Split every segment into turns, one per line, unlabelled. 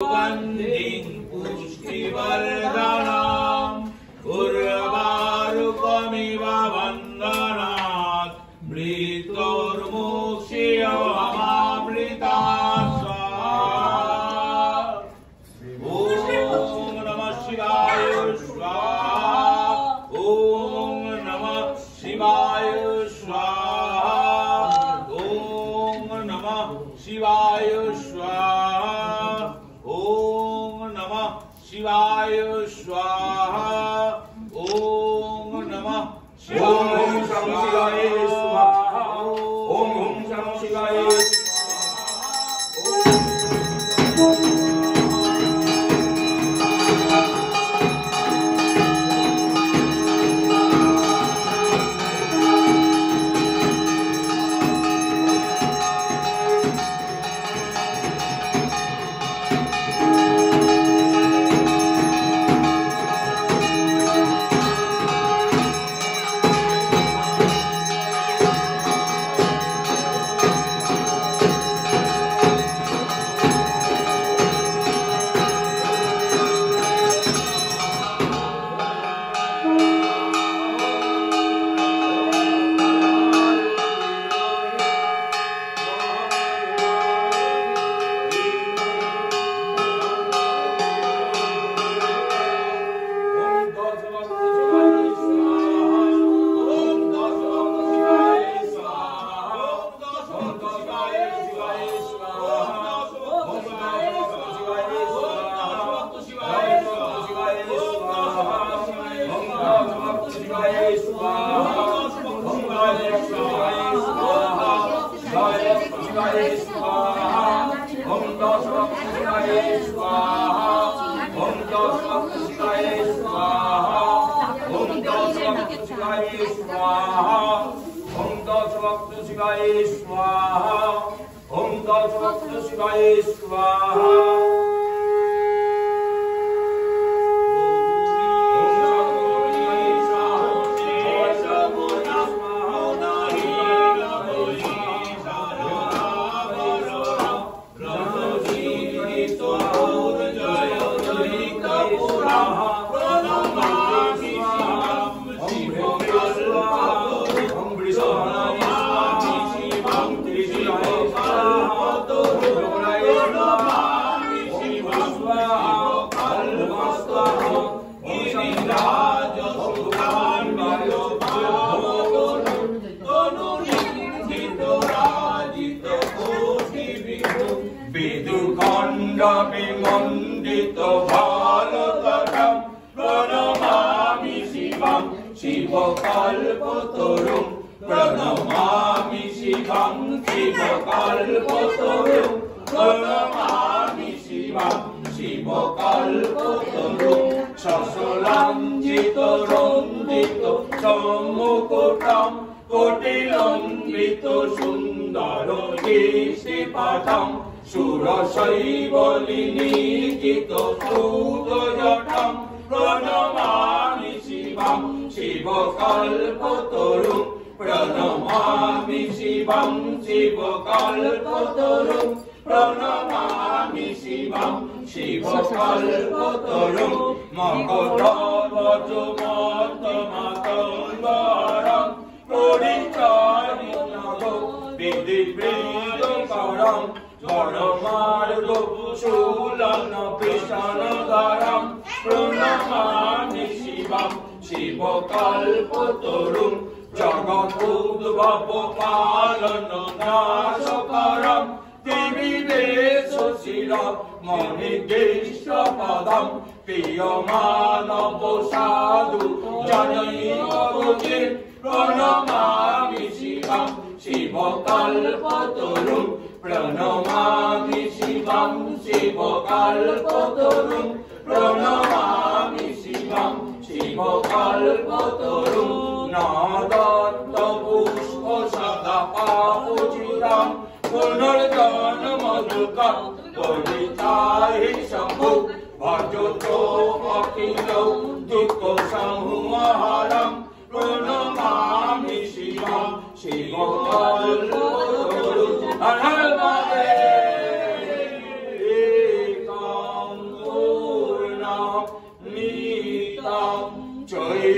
वन्दिं पुष्टिवर्धनम् उर्वारुकमिव वन्दनात् मृत्योर्मुक्षीयमामृतात् शिवाय स्वाहा ओम नमः शिवाय स्वाहा ओम नमः शिवाय स्वाहा ओम नमः शिवाय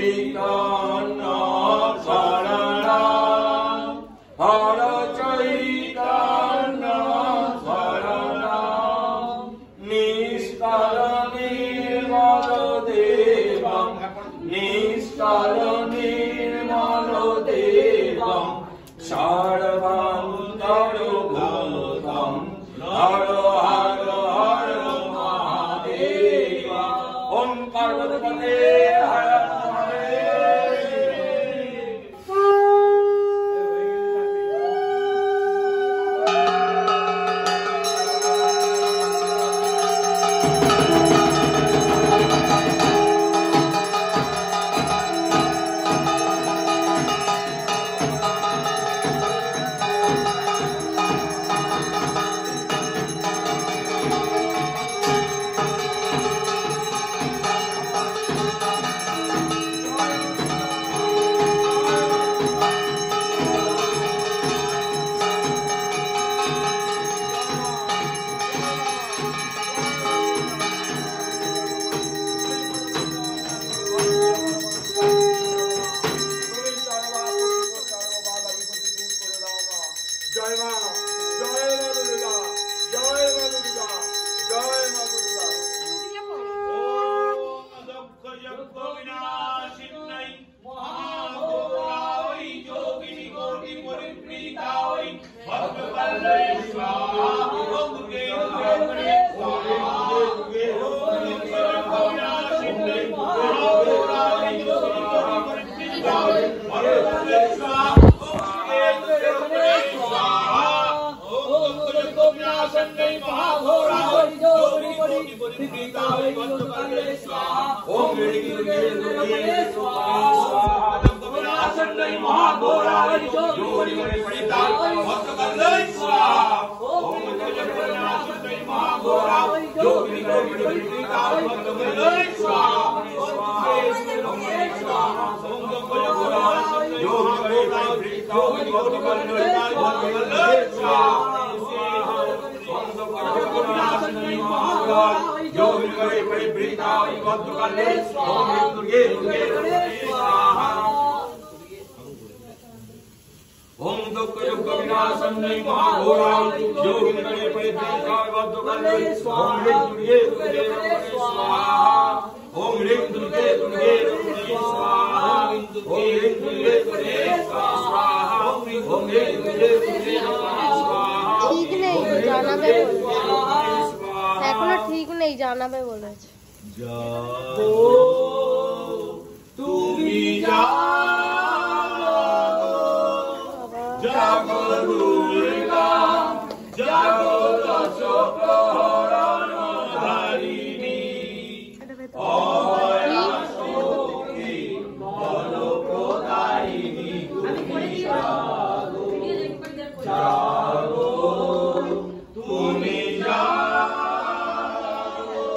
চৈতন্য শরণম হর চৈতন্য শরণম নিষ্কাল নির্মল দেবং নিষ্কাল নির্মল দেবং সর্বন্তরভূতং হর হর হর মহাদেব। ওম পার্বতীপতে হর
এখনো ঠিক নেই, জানাবে বলেছে।
তুমি জাগো দুর্গা জাগো দশপ্রহরণধারিণী অভয়া শক্তি বলপ্রদায়িনী তুমি জাগো জাগো তুমি জাগো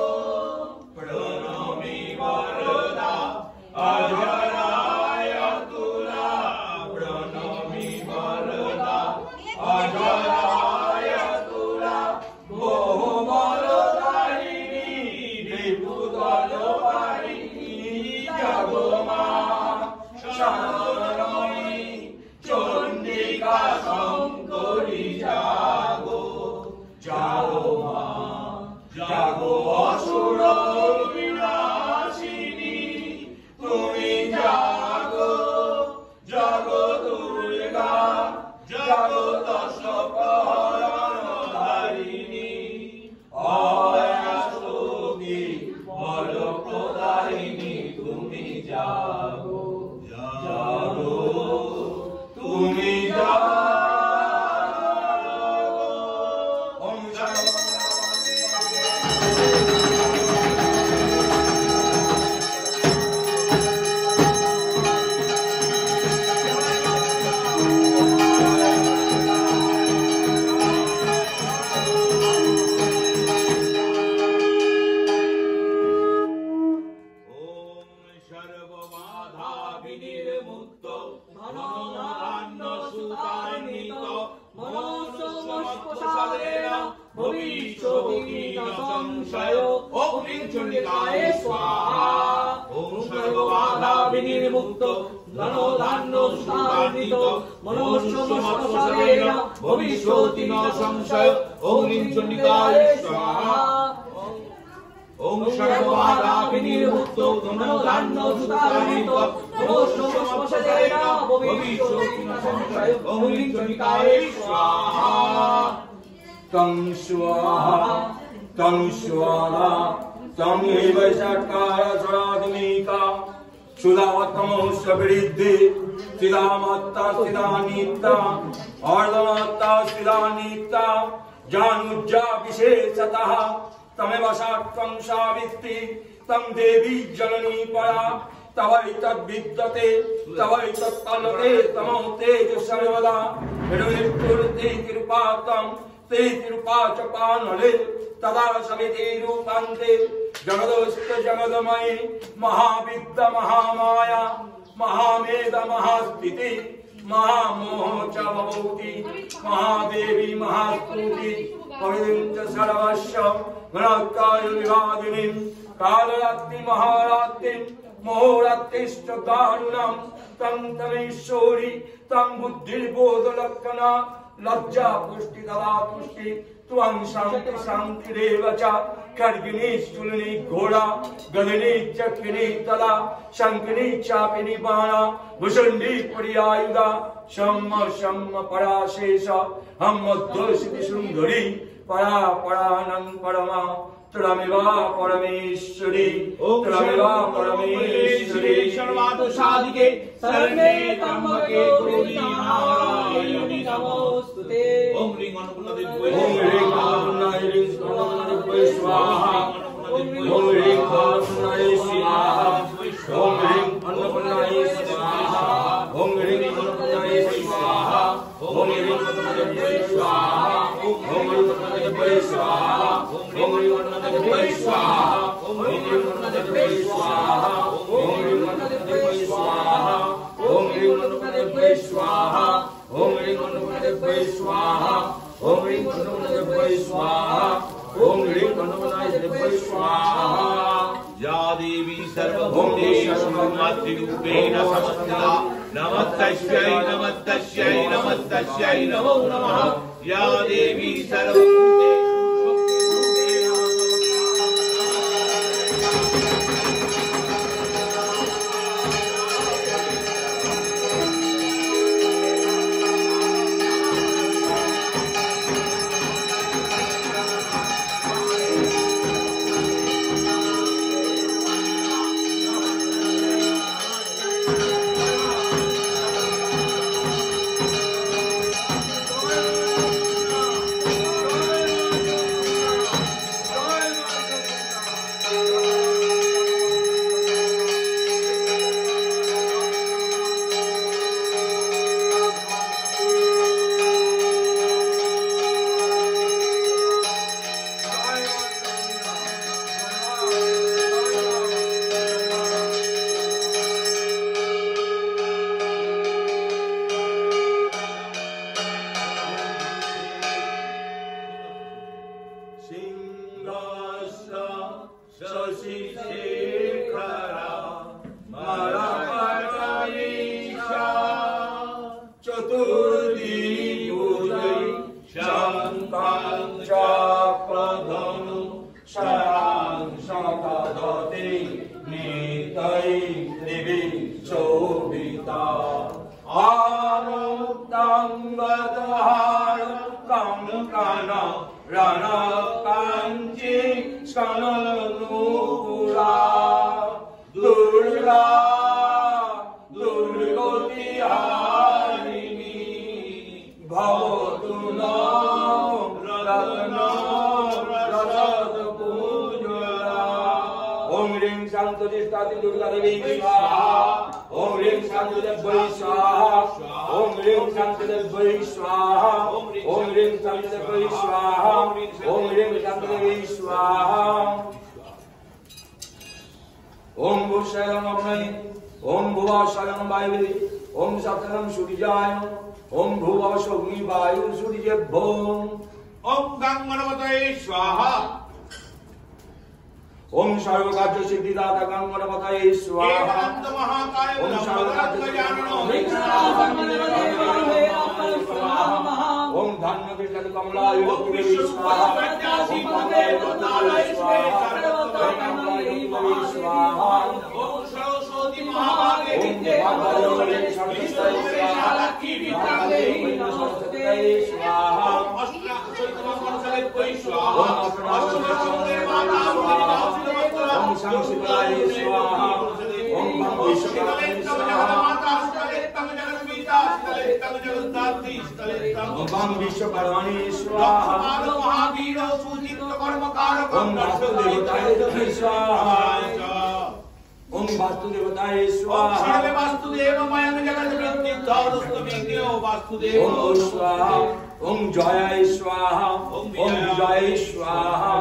প্রণমি বরদা অজরায় তুলা প্রণমি বরদা অজরায় তুলা বহু বলধারিণী রিপুদল পারিণী জাগো মা শরণময়ী চণ্ডিকা শঙ্করী জাগো জাগো মা জাগো অসুর বিনাশিনী তুমি জাগো জাগো দুর্গা জাগো দশপ্রহরণধারিণী অভয়া শক্তি বলপ্রদায়িনী তুমি জাগো জাগো তুমি জাগো। ওম সর্ববাধা বিনির্মুক্ত ধনধান্য সুতান্বিত মনঃসমস্পশালেন ভবিষ্যতি ন সংশয়। ওম চণ্ডিকায় স্বাহা। ওম सर्वबाधा विनिर्मुक्त धनो धान्यो सुतान्वित मनुष्य मत्सरेण भविष्यति न संशय ओम ह्रीं चण्डिकाय स्वाहा ओम सर्वबाधा विनिर्मुक्त धनो धान्यो सुतान्वित मनुष्य मत्सरेण भविष्यति न संशय ओम ह्रीं चण्डिकाय स्वाहा
तं स्वाहा तं स्वाहा तं एव षट्कार सरात्मिका सुधावत्तमोऽस्य वृद्धि स्थिरामत्ता स्थिरानित्या अर्धमत्ता स्थिरानित्या जानुज्जा विशेषतः तमेव सात्वं सावित्री तं देवी जननी परा तवैतद्विद्यते तवैतत्तलते तमो तेज सर्वदा हिरण्यपूर्ते कृपातं ते कृपा च पानले तदा समिति रूपान्ते जगदोस्त जगदमयी महाविद्या महामाया महामेध महास्थिति महामोह च भवति महादेवी महास्तुति पवित्र सर्वस्व गणकाय विवादिनीं कालरात्रि महारात्रिं मोहरात्रिश्च दारुणं तं तमेश्वरी तं बुद्धिर्बोधलक्षणा लज्जा पुष्टि ददा तुष्टि त्वं शान्ति शान्तिरेव च खड्गिनी शूलिनी घोड़ा गदिनी चक्रिनी तदा शंकिनी चापिनी बाणा भुषुंडी प्रियायुधा शम्म शम्म पराशेष हम मध्योषिति सुंदरी परा परानं परमा त्वमेवा परमेश्वरी त्वमेवा परमेश्वरी
शर्वात साधिके शरण्ये त्र्यंबके गौरी नारायणी नमोस्तुते ओम ह्रीं अन्नपूर्णादेवी
ओम ह्रीं अन्नपूर्णादेवी स्वाहा ओम ह्रीं अन्नपूर्णादेवी स्वाहा ओम ह्रीं अन्नपूर्णादेवी स्वाहा ओम ह्रीं अन्नपूर्णादेवी स्वाहा ओम ह्रीं अन्नपूर्णादेवी स्वाहा ओम ह्रीं अन्नपूर्णादेवी स्वाहा ओम ह्रीं अन्नपूर्णादेवी स्वाहा ओम ह्रीं अन्नपूर्णादेवी स्वाहा ओम ह्रीं अन्नपूर्णादेवी स्वाहा ओम ह्रीं अन्नपूर्णादेवी स्वाहा ओम ह्रीं अन्नपूर्णादेवी स्वाहा ओम ह्रीं अन्नपूर्णादेवी स्वाहा ओम ह्रीं अन्नपूर्णादेवी स्वाहा
या देवी सर्वभूतेषु मातृरूपेण संस्थिता नमस्तस्यै नमस्तस्यै नमस्तस्यै नमो नमः या देवी सर्वभूतेषु
ओम सर्वकार्य सिद्धिदाता गणपतये स्वाहा
एकदंत महाकाय
ओम सर्वकार्य
गजाननो
ओम धन्य कृष्ण कमलाय लक्ष्मी स्वाहा ओम कमलाय लक्ष्मी स्वाहा
ओम सरस्वती महाभागे विद्ये
भगवते सर्वस्वती स्वाहा
लक्ष्मी विद्याले
सरस्वती स्वाहा
अष्टाक्षरमंगलये स्वाहा अष्टवक्र माता
ओम संसिताय स्वाहा ओम विश्वकर्माय स्वाहा ओम विश्वकर्माय स्वाहा ओम वासुदेवताय स्वाहा ओम वासुदेवताय स्वाहा ओम स्वाहा ओम जयाय स्वाहा ओम विजयाय स्वाहा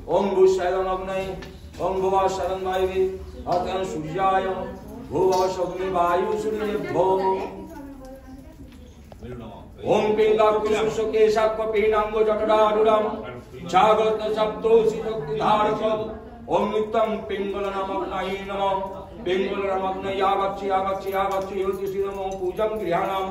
ओम भूषणमग्नये ओम भुवा शरण वायवे अतन सूर्याय भुवा शग्नि वायु सूर्यभ्यो ओम पिंगाकुशकेशक्वपीनांगो जटडारुडम जागृत सप्तोषितक्तिधारक ओम नित्यं पिंगलनमग्नये नमः पिंगलनमग्नये यागच्छि योतिषि नमः पूजं गृहाणां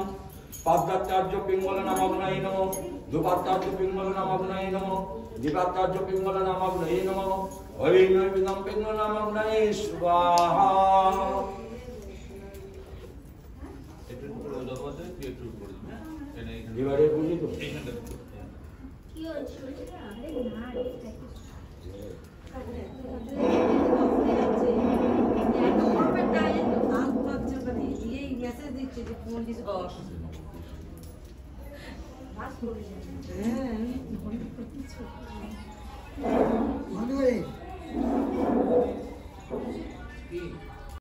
पादत्याज्य पिंगलनमग्नये नमः दुपात्याज्य पिंगलनमग्नये नमः दीपात्याज्य पिंगलनमग्नये नमः ऐं पिंगलनमग्नये स्वाहा এবারে বুঝি তো
কি হচ্ছে আরে না
ভালো